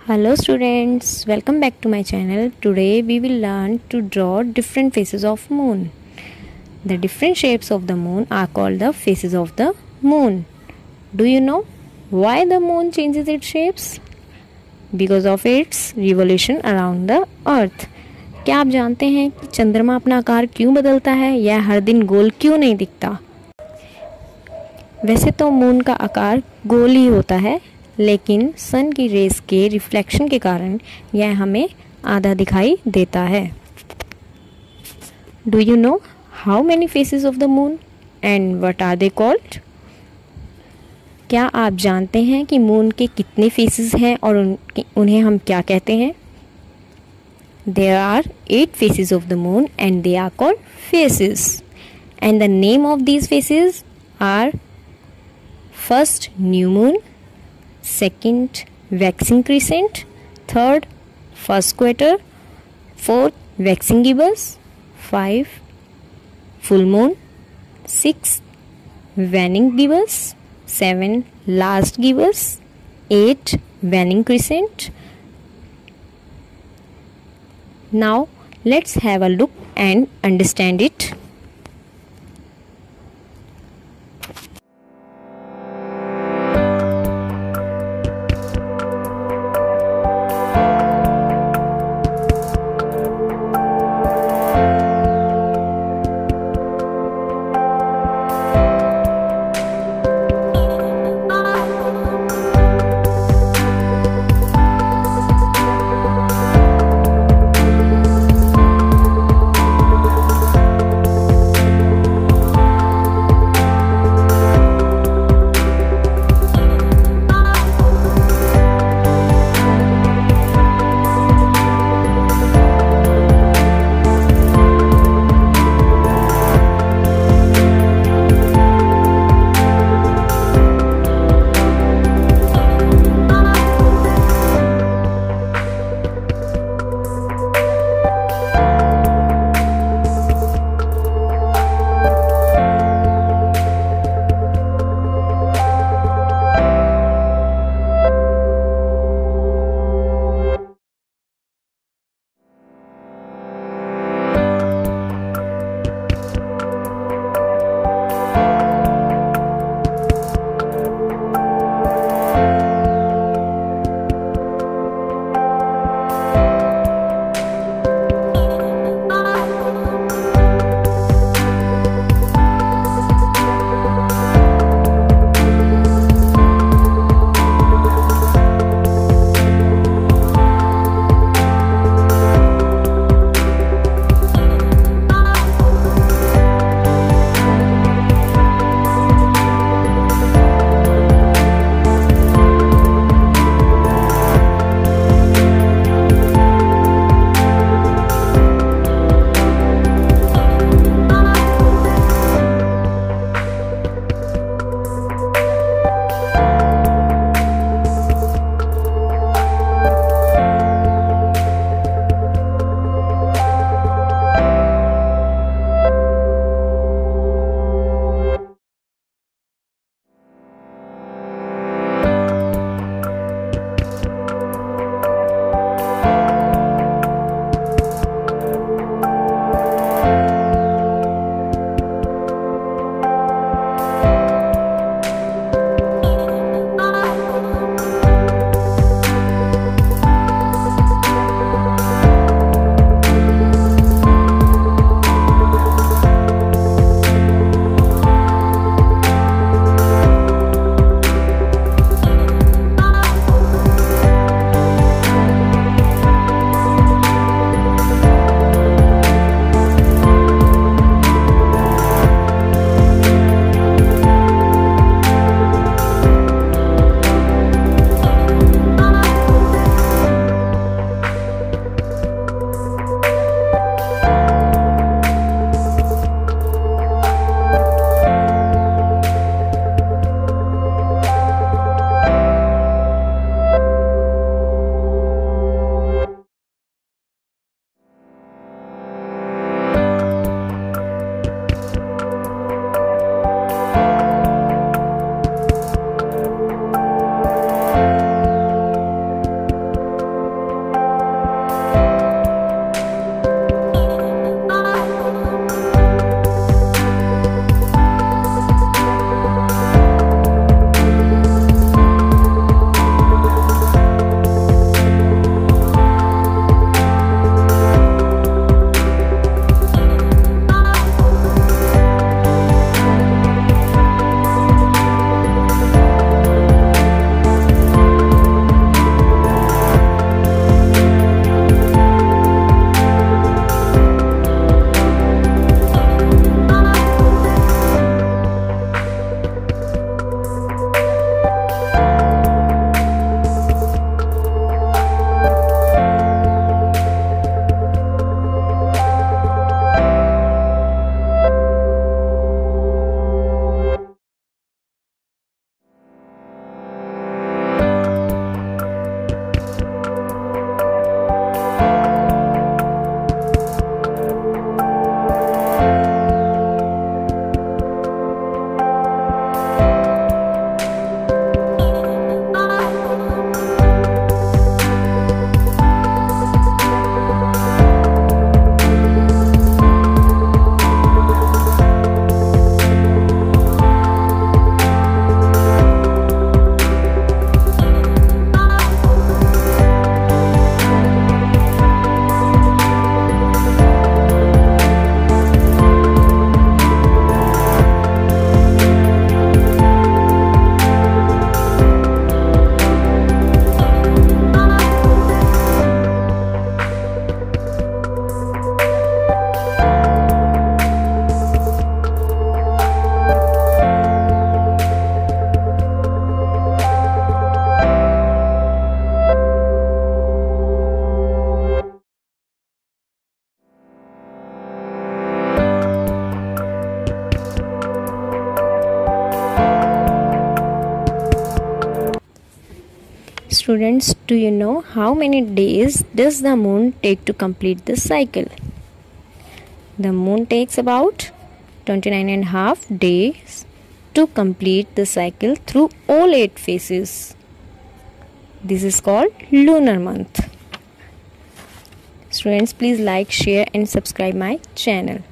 Hello students, welcome back to my channel. Today we will learn to draw different faces of moon. The different shapes of the moon are called the faces of the moon. Do you know why the moon changes its shapes? Because of its revolution around the earth. क्या आप जानते हैं कि चंद्रमा अपना आकार क्यों बदलता है या हर दिन गोल क्यों नहीं दिखता? वैसे तो मून का आकार गोल ही होता है, लेकिन सन की रेस के रिफ्लेक्शन के कारण यह हमें आधा दिखाई देता है. Do you know how many faces of the moon and what are they called? क्या आप जानते हैं कि मून के कितने फेसेस हैं और उन्हें हम क्या कहते हैं? There are 8 faces of the moon and they are called faces. And the name of these faces are first new moon, second waxing crescent, third first quarter, fourth waxing gibbous, 5 full moon, 6 waning gibbous, 7 last gibbous, 8 waning crescent. Now let's have a look and understand it. Students, do you know how many days does the moon take to complete this cycle? The moon takes about 29 and a half days to complete the cycle through all 8 phases. This is called lunar month. Students, please like, share and subscribe my channel.